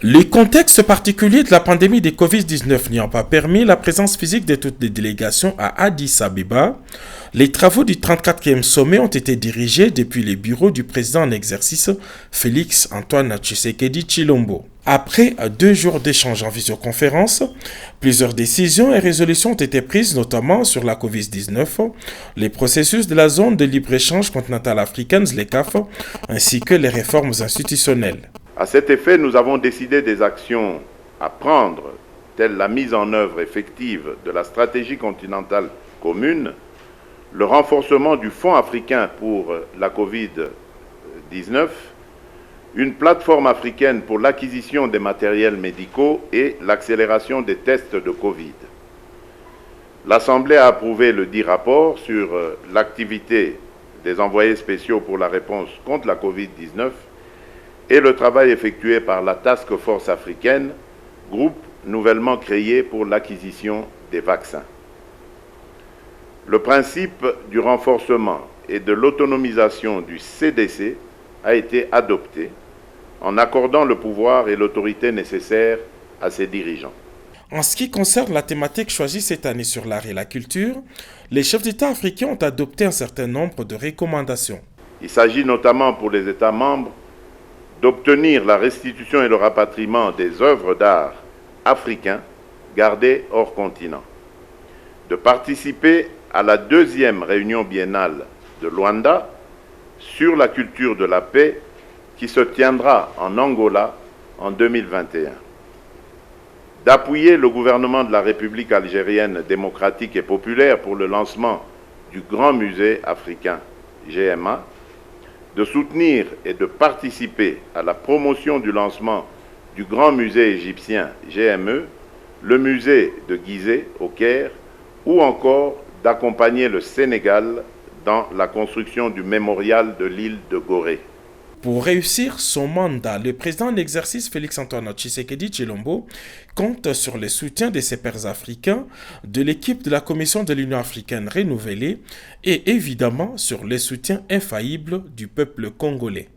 Le contexte particulier de la pandémie de Covid-19 n'ayant pas permis la présence physique de toutes les délégations à Addis Abeba, les travaux du 34e sommet ont été dirigés depuis les bureaux du président en exercice Félix Antoine Tshisekedi Tshilombo. Après 2 jours d'échanges en visioconférence, plusieurs décisions et résolutions ont été prises notamment sur la Covid-19, les processus de la zone de libre-échange continentale africaine, ZLECAf, ainsi que les réformes institutionnelles. À cet effet, nous avons décidé des actions à prendre, telles la mise en œuvre effective de la stratégie continentale commune, le renforcement du Fonds africain pour la Covid-19, une plateforme africaine pour l'acquisition des matériels médicaux et l'accélération des tests de Covid. L'Assemblée a approuvé le dit rapport sur l'activité des envoyés spéciaux pour la réponse contre la Covid-19 et le travail effectué par la Task Force africaine, groupe nouvellement créé pour l'acquisition des vaccins. Le principe du renforcement et de l'autonomisation du CDC a été adopté en accordant le pouvoir et l'autorité nécessaires à ses dirigeants. En ce qui concerne la thématique choisie cette année sur l'art et la culture, les chefs d'État africains ont adopté un certain nombre de recommandations. Il s'agit notamment pour les États membres d'obtenir la restitution et le rapatriement des œuvres d'art africains gardées hors continent, de participer à la 2e réunion biennale de Luanda sur la culture de la paix qui se tiendra en Angola en 2021, d'appuyer le gouvernement de la République algérienne démocratique et populaire pour le lancement du Grand Musée africain GMA, de soutenir et de participer à la promotion du lancement du Grand Musée égyptien GME, le musée de Gizeh au Caire, ou encore d'accompagner le Sénégal dans la construction du mémorial de l'île de Gorée. Pour réussir son mandat, le président en exercice Félix Antoine Tshisekedi Tshilombo compte sur le soutien de ses pairs africains, de l'équipe de la Commission de l'Union africaine renouvelée et évidemment sur le soutien infaillible du peuple congolais.